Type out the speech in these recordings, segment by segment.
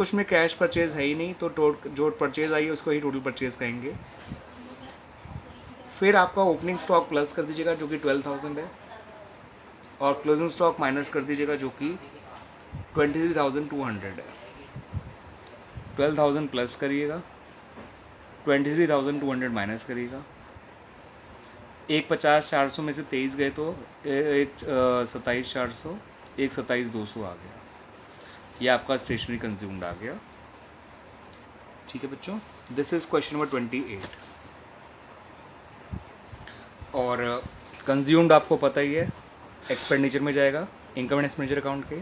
उसमें cash purchase है ही नहीं, तो जो परचेज आई है उसको ही टोटल परचेज कहेंगे। फिर आपका ओपनिंग स्टॉक प्लस कर दीजिएगा जो कि 12,000 है, और क्लोजिंग स्टॉक माइनस कर दीजिएगा जो कि 23,200 है। 12,000 प्लस करिएगा, 23,200 माइनस करिएगा। एक 50,400 में से 23 गए तो एक 27,400, एक 27,200 आ गया। ये आपका स्टेशनरी कंज्यूम्ड आ गया। ठीक है बच्चों, दिस इज क्वेश्चन नंबर 28। और कंज्यूम्ड आपको पता ही है, एक्सपेंडिचर में जाएगा इनकम एंड एक्सपेंडिचर अकाउंट के।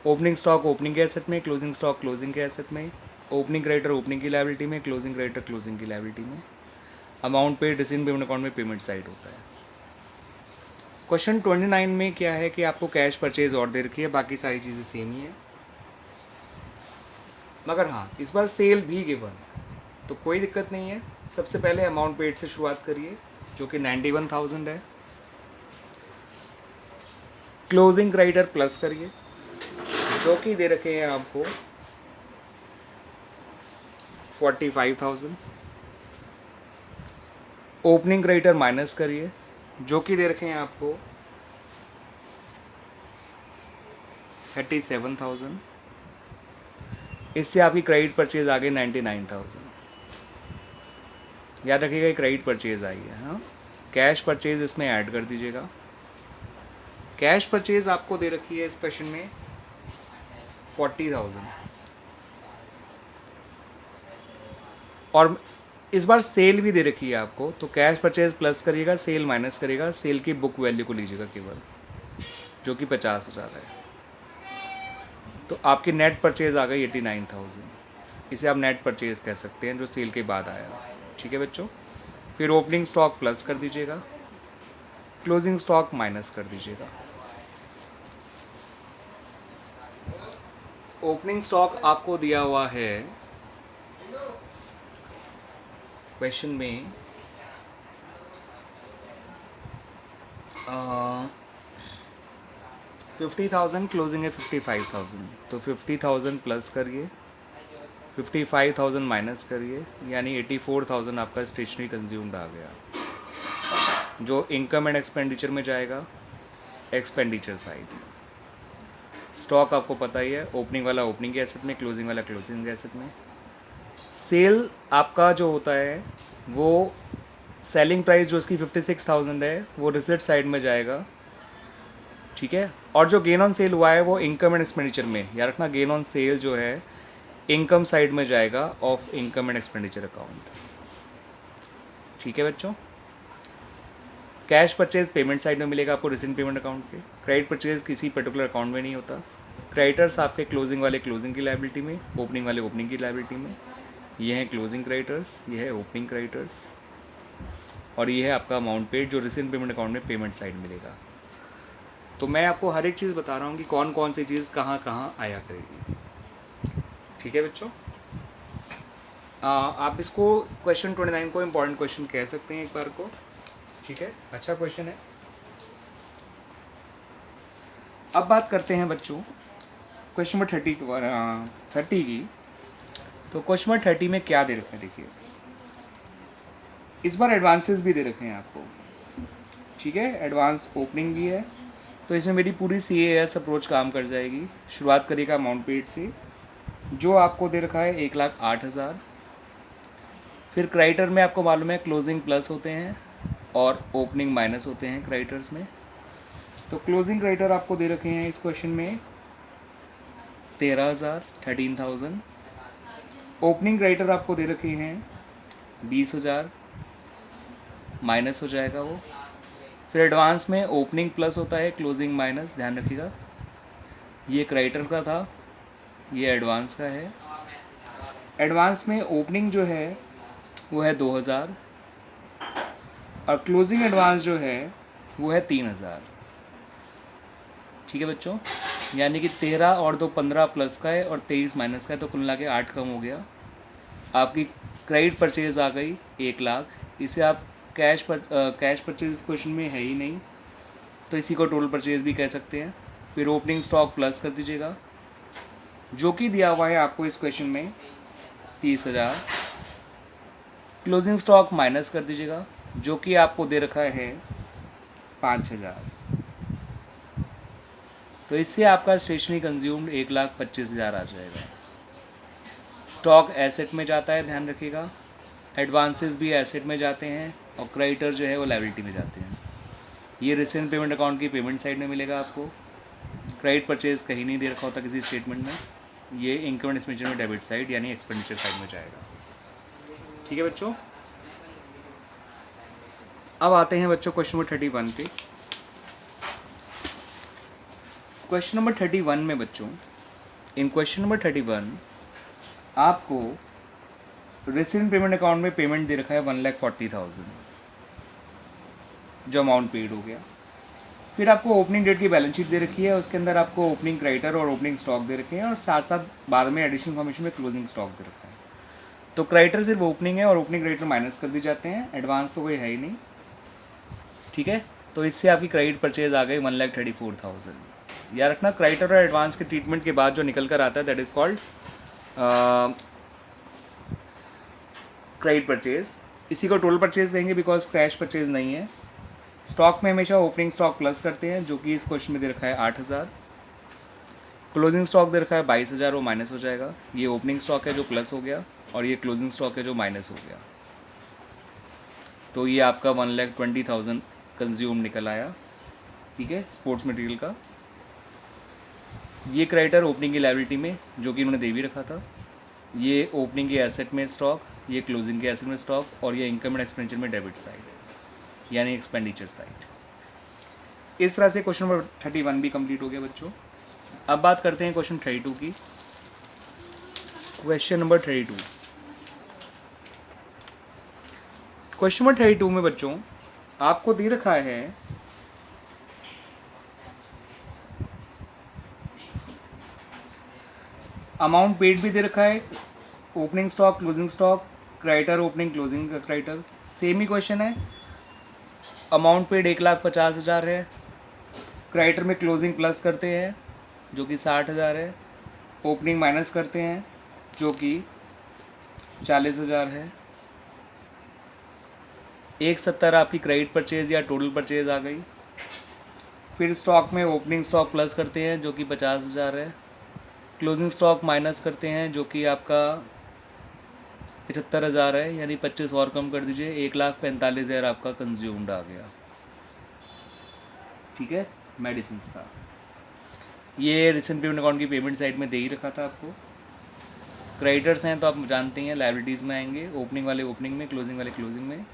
ओपनिंग स्टॉक ओपनिंग के एसेट में, क्लोजिंग स्टॉक क्लोजिंग के एसेट में, ओपनिंग क्रेडिटर ओपनिंग की लायबिलिटी में, क्लोजिंग क्रेडिटर क्लोजिंग की लायबिलिटी में। अमाउंट पे रिसीव्ड पेमेंट अकाउंट में पेमेंट साइड होता है। क्वेश्चन 29 में क्या है कि आपको कैश परचेज और दे रखी है, बाकी सारी चीज़ें सेम ही है, मगर हाँ इस बार सेल भी गिवन, तो कोई दिक्कत नहीं है। सबसे पहले अमाउंट पेड से शुरुआत करिए जो कि 91,000 है। क्लोजिंग क्रेडिटर प्लस करिए जो कि दे रखे हैं आपको 45,000। ओपनिंग क्रेडिटर माइनस करिए जो कि दे रखे हैं आपको 37,000। इससे आपकी क्रेडिट परचेज आ गई 99,000। याद रखिएगा क्रेडिट परचेज आई है। हाँ, कैश परचेज इसमें ऐड कर दीजिएगा। कैश परचेज आपको दे रखी है इस क्वेश्चन में 40,000, और इस बार सेल भी दे रखी है आपको, तो कैश परचेज प्लस करिएगा, सेल माइनस करिएगा, सेल की बुक वैल्यू को लीजिएगा केवल, जो कि 50,000 है। तो आपकी नेट परचेज आ गई 89,000। इसे आप नेट परचेज कह सकते हैं जो सेल के बाद आया। ठीक है बच्चों, फिर ओपनिंग स्टॉक प्लस कर दीजिएगा, क्लोजिंग स्टॉक माइनस कर दीजिएगा। ओपनिंग स्टॉक आपको दिया हुआ है क्वेश्चन में 50,000, क्लोजिंग है 55,000, तो 50,000 प्लस करिए, 55,000 माइनस करिए, यानी 84,000 आपका स्टेशनरी कंज्यूम्ड आ गया, जो इनकम एंड एक्सपेंडिचर में जाएगा, एक्सपेंडिचर साइड। स्टॉक आपको पता ही है, ओपनिंग वाला ओपनिंग के एसेट में, क्लोजिंग वाला क्लोजिंग के एसेट में। सेल आपका जो होता है वो सेलिंग प्राइस जो इसकी 56,000 है वो रिसिट साइड में जाएगा। ठीक है, और जो गेन ऑन सेल हुआ है वो इनकम एंड एक्सपेंडिचर में, याद रखना गेन ऑन सेल जो है इनकम साइड में जाएगा of income and expenditure account. ठीक है बच्चों, कैश परचेज पेमेंट साइड में मिलेगा आपको रिसीट पेमेंट अकाउंट के। क्रेडिट परचेज किसी पर्टिकुलर अकाउंट में नहीं होता। क्रेडिटर्स आपके क्लोजिंग वाले क्लोजिंग की लायबिलिटी में, ओपनिंग वाले ओपनिंग की लायबिलिटी में। ये है क्लोजिंग क्रेडिटर्स, ये है ओपनिंग क्रेडिटर्स, और ये है आपका अमाउंट पेड जो रिसीट पेमेंट अकाउंट में पेमेंट साइड मिलेगा। तो मैं आपको हर एक चीज़ बता रहा हूँ कि कौन कौन सी चीज़ कहाँ कहाँ आया करेगी। ठीक है बच्चों, आप इसको क्वेश्चन 29 को इम्पॉर्टेंट क्वेश्चन कह सकते हैं एक बार को। ठीक है, अच्छा क्वेश्चन है। अब बात करते हैं बच्चों क्वेश्चन नंबर 30 की। तो क्वेश्चन नंबर 30 में क्या दे रखे हैं देखिए, इस बार एडवांसेस भी दे रखे हैं आपको। ठीक है, एडवांस ओपनिंग भी है, तो इसमें मेरी पूरी CAS अप्रोच काम कर जाएगी। शुरुआत करिएगा अमाउंट पेड से, जो आपको दे रखा है 1,08,000। फिर क्रेडिटर में आपको मालूम है क्लोजिंग प्लस होते हैं और ओपनिंग माइनस होते हैं क्रेडिटर्स में। तो क्लोजिंग क्रेडिटर आपको दे रखे हैं इस क्वेश्चन में 13,000, 13,000। ओपनिंग क्रेडिटर आपको दे रखे हैं 20,000, माइनस हो जाएगा वो। फिर एडवांस में ओपनिंग प्लस होता है, क्लोजिंग माइनस, ध्यान रखिएगा। ये क्रेडिटर का था, ये एडवांस का है। एडवांस में ओपनिंग जो है वो है 2,000, और क्लोजिंग एडवांस जो है वो है 3,000। ठीक है बच्चों, यानी कि 13 और 2 15 प्लस का है और 23 माइनस का है, तो कुल मिला के 8 कम हो गया। आपकी क्रेडिट परचेज आ गई 1,00,000। इसे आप कैश परचेज इस क्वेश्चन में है ही नहीं, तो इसी को टोटल परचेज भी कह सकते हैं। फिर ओपनिंग स्टॉक प्लस कर दीजिएगा, जो कि दिया हुआ है आपको इस क्वेश्चन में 30,000। क्लोजिंग स्टॉक माइनस कर दीजिएगा, जो कि आपको दे रखा है 5,000। तो इससे आपका स्टेशनरी कंज्यूम्ड 1,25,000 आ जाएगा। स्टॉक एसेट में जाता है, ध्यान रखिएगा। एडवांसेस भी एसेट में जाते हैं और क्रेडिटर जो है वो लायबिलिटी में जाते हैं। ये रिसेंट पेमेंट अकाउंट की पेमेंट साइड में मिलेगा आपको। क्रेडिट परचेज कहीं नहीं दे रखा होता किसी स्टेटमेंट में। ये इनकम एंड एक्सपेंडिचर में डेबिट साइड यानी एक्सपेंडिचर साइड में जाएगा। ठीक है बच्चों, अब आते हैं बच्चों क्वेश्चन नंबर 31 पे। क्वेश्चन नंबर 31 में बच्चों, इन क्वेश्चन नंबर 31 आपको रिसेंट पेमेंट अकाउंट में पेमेंट दे रखा है 1,40,000, जो अमाउंट पेड हो गया। फिर आपको ओपनिंग डेट की बैलेंस शीट दे रखी है, उसके अंदर आपको ओपनिंग क्रेडिटर और ओपनिंग स्टॉक दे रखे हैं, और साथ साथ बाद में एडिशनल इन्फॉर्मेशन में क्लोजिंग स्टॉक दे रखा है। तो क्रेडिटर सिर्फ ओपनिंग है और ओपनिंग क्रेडिटर माइनस कर दी जाते हैं, एडवांस तो कोई है ही नहीं। ठीक है, तो इससे आपकी क्रेडिट परचेज आ गई 1,34,000। याद रखना, क्रेडिटर और एडवांस के ट्रीटमेंट के बाद जो निकल कर आता है that is called credit purchase. इसी को टोटल परचेज कहेंगे बिकॉज कैश परचेज नहीं है। स्टॉक में हमेशा ओपनिंग स्टॉक प्लस करते हैं, जो कि इस क्वेश्चन में दे रखा है 8,000। क्लोजिंग स्टॉक दे रखा है 22,000, वो माइनस हो जाएगा। ये ओपनिंग स्टॉक है जो प्लस हो गया, और ये क्लोजिंग स्टॉक है जो माइनस हो गया। तो ये आपका 1,20,000 कंज्यूम निकल आया। ठीक है, स्पोर्ट्स मटेरियल का। ये क्रेडिटर ओपनिंग की लायबिलिटी में, जो कि इन्होंने दे भी रखा था। ये ओपनिंग की एसेट में स्टॉक, ये क्लोजिंग के एसेट में स्टॉक, और ये इनकम एंड एक्सपेंडिचर में डेबिट साइड यानी एक्सपेंडिचर साइड। इस तरह से क्वेश्चन नंबर 31 भी कंप्लीट हो गया बच्चों। अब बात करते हैं क्वेश्चन 32 की। क्वेश्चन नंबर 32, क्वेश्चन नंबर 32 में बच्चों आपको दे रखा है अमाउंट पेड भी दे रखा है, opening stock, closing stock, creditor, opening, closing का क्रेडिटर। सेम ही क्वेश्चन है। अमाउंट पेड 1,50,000 है, क्रेडिटर में क्लोजिंग प्लस करते हैं जो कि 60,000 है, ओपनिंग माइनस करते हैं जो कि 40,000 है। 1,70 आपकी क्रेडिट परचेज या टोटल परचेज आ गई। फिर स्टॉक में ओपनिंग स्टॉक प्लस करते हैं जो कि 50,000 है, क्लोजिंग स्टॉक माइनस करते हैं जो कि आपका 75,000 है, यानी 25 और कम कर दीजिए, 1,45,000 आपका कंज्यूम्ड आ गया। ठीक है, मेडिसिन का। ये रिसेंट पेमेंट अकाउंट की पेमेंट साइड में दे ही रखा था आपको। क्रेडिटर्स हैं तो आप जानते हैं लायबिलिटीज़ में आएंगे, ओपनिंग वाले ओपनिंग में, क्लोजिंग वाले क्लोजिंग में।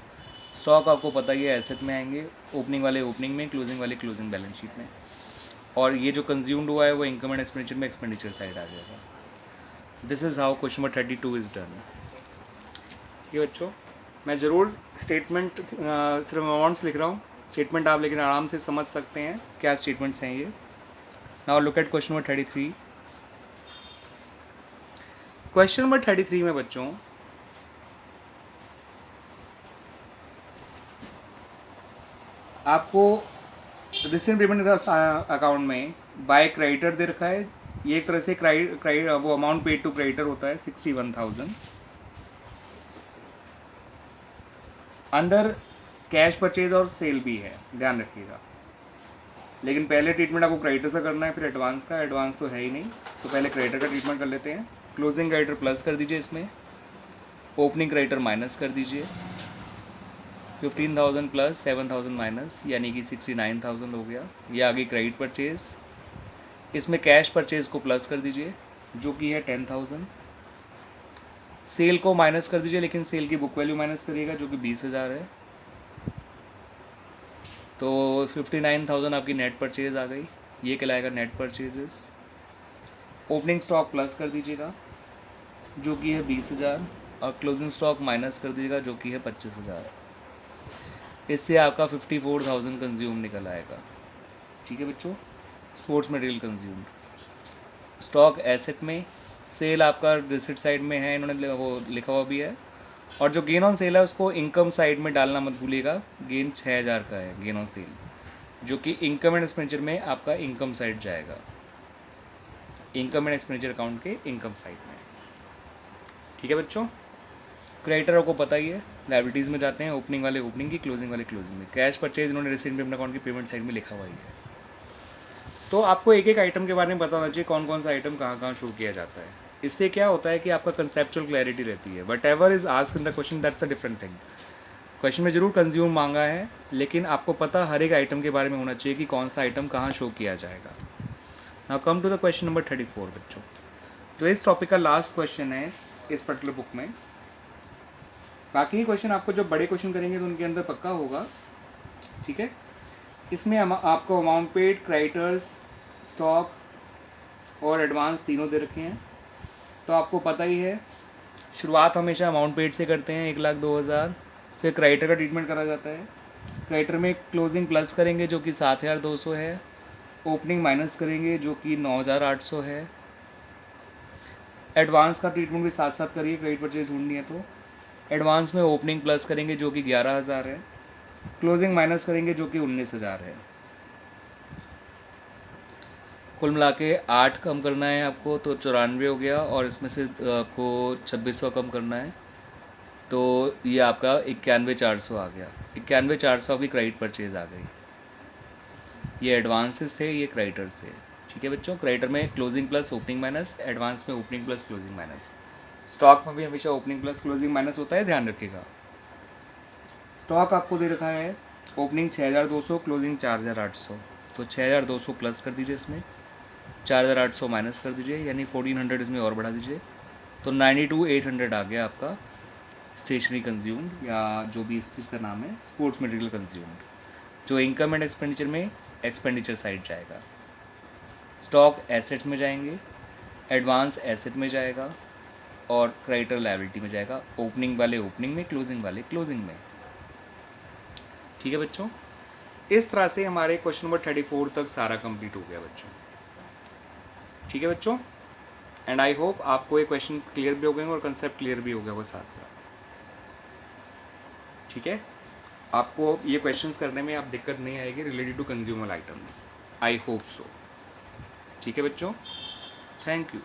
स्टॉक आपको पता ही है एसेट में आएंगे, ओपनिंग वाले ओपनिंग में, क्लोजिंग वाले क्लोजिंग बैलेंस शीट में। और ये जो कंज्यूम्ड हुआ है वो इनकम एंड एक्सपेंडिचर में एक्सपेंडिचर साइड आ जाएगा। This is how question number 32 is done. ये बच्चों, मैं ज़रूर स्टेटमेंट सिर्फ अमाउंट्स लिख रहा हूँ, स्टेटमेंट आप लेकिन आराम से समझ सकते हैं क्या स्टेटमेंट्स हैं ये। Now look at question number 33। Question number 33 में बच्चों आपको रिसेंट पेमेंट अकाउंट में बाय क्रेडिटर दे रखा है। ये एक तरह से वो अमाउंट पेड टू क्रेडिटर होता है 61,000। अंदर कैश परचेज और सेल भी है, ध्यान रखिएगा। लेकिन पहले ट्रीटमेंट आपको क्रेडिटर से करना है, फिर एडवांस का। एडवांस तो है ही नहीं, तो पहले क्रेडिटर का ट्रीटमेंट कर लेते हैं। क्लोजिंग क्रेडिटर प्लस कर दीजिए इसमें, ओपनिंग क्रेडिटर माइनस कर दीजिए। 15,000 प्लस 7,000 माइनस, यानी कि 69,000 हो गया। ये आ गई क्रेडिट परचेज। इसमें कैश परचेज को प्लस कर दीजिए जो कि है 10,000। सेल को माइनस कर दीजिए, लेकिन सेल की बुक वैल्यू माइनस करिएगा जो कि 20,000 है। तो 59,000 आपकी नेट परचेज आ गई। ये कहलाएगा net purchases. Opening stock plus कर दीजिएगा जो कि है 20,000, और क्लोजिंग स्टॉक माइनस कर दीजिएगा जो कि है 25,000। इससे आपका 54,000 कंज्यूम निकल आएगा। ठीक है बच्चों, sports material consumed. Stock asset में, सेल आपका रिसिट साइड में है, इन्होंने वो लिखा हुआ भी है। और जो गेन ऑन सेल है उसको इनकम साइड में डालना मत भूलिएगा। गेन 6,000 का है गेन ऑन सेल, जो कि इनकम एंड एक्सपेंडिचर में आपका इनकम साइड जाएगा। इनकम एंड एक्सपेंडिचर अकाउंट के इनकम साइड में। ठीक है बच्चों, क्रेडिटर को पता ही है, लाइबिलिटीज़ में जाते हैं, ओपनिंग वाले ओपनिंग की, क्लोजिंग वाले क्लोजिंग में। कैश परचेज इन्होंने रिसीट पेमेंट अकाउंट की पेमेंट साइड में लिखा हुआ ही है। तो आपको एक एक आइटम के बारे में पता होना चाहिए, कौन कौन सा आइटम कहाँ कहाँ शो किया जाता है। इससे क्या होता है कि आपका कंसेप्चुअल क्लैरिटी रहती है। What ever is ask in the question that's a different thing. Question में जरूर कंज्यूम मांगा है, लेकिन आपको पता हर एक आइटम के बारे में होना चाहिए कि कौन सा आइटम कहाँ शो किया जाएगा। Now come to the question number 34 बच्चों। तो इस टॉपिक का लास्ट क्वेश्चन है इस पर्टिकुलर बुक में। बाकी ही क्वेश्चन आपको जब बड़े क्वेश्चन करेंगे तो उनके अंदर पक्का होगा। ठीक है, इसमें आपको अमाउंट पेड, क्रेडिटर्स, स्टॉक और एडवांस तीनों दे रखे हैं। तो आपको पता ही है, शुरुआत हमेशा अमाउंट पेड से करते हैं 1,02,000, फिर क्रेडिटर का ट्रीटमेंट करा जाता है। क्रेडिटर में क्लोजिंग प्लस करेंगे जो कि 7,200 है, ओपनिंग माइनस करेंगे जो कि 9,800 है। एडवांस का ट्रीटमेंट भी साथ साथ करिए, क्रेडिट परचेज ढूंढनी है तो। एडवांस में ओपनिंग प्लस करेंगे जो कि 11,000 है, क्लोजिंग माइनस करेंगे जो कि 19,000 है। कुल मिला के 8 कम करना है आपको तो 94 हो गया, और इसमें से आपको 2600 कम करना है तो ये आपका 91,400 आ गया। 91,400 की क्रेडिट परचेज आ गई। ये एडवांसेस थे, ये क्रेडिटर्स थे। ठीक है बच्चों, क्रेडिटर में closing plus opening minus, advance में opening plus closing minus. Stock में भी हमेशा ओपनिंग प्लस क्लोजिंग माइनस होता है, ध्यान रखिएगा। स्टॉक आपको दे रखा है ओपनिंग 6,200, क्लोजिंग 4,800, तो 6,200 प्लस कर दीजिए, इसमें 4,800 माइनस कर दीजिए, यानी 1,400 इसमें और बढ़ा दीजिए, तो 92,800 आ गया आपका स्टेशनरी कंज्यूम्ड, या जो भी इस चीज़ का नाम है, स्पोर्ट्स मटेरियल कंज्यूम्ड, जो इनकम एंड एक्सपेंडिचर में एक्सपेंडिचर साइड जाएगा। स्टॉक एसेट्स में जाएंगे, एडवांस एसेट में जाएगा, और क्रेडिटर लायबिलिटी में जाएगा। ओपनिंग वाले ओपनिंग में, क्लोजिंग वाले क्लोजिंग में। ठीक है बच्चों, इस तरह से हमारे क्वेश्चन नंबर 34 तक सारा कंप्लीट हो गया बच्चों। ठीक है बच्चों, एंड आई होप आपको ये क्वेश्चन क्लियर भी हो गए और कंसेप्ट क्लियर भी हो गया वो साथ साथ। ठीक है, आपको ये क्वेश्चंस करने में आप दिक्कत नहीं आएगी related to consumer items, I hope so. ठीक है बच्चों, थैंक यू।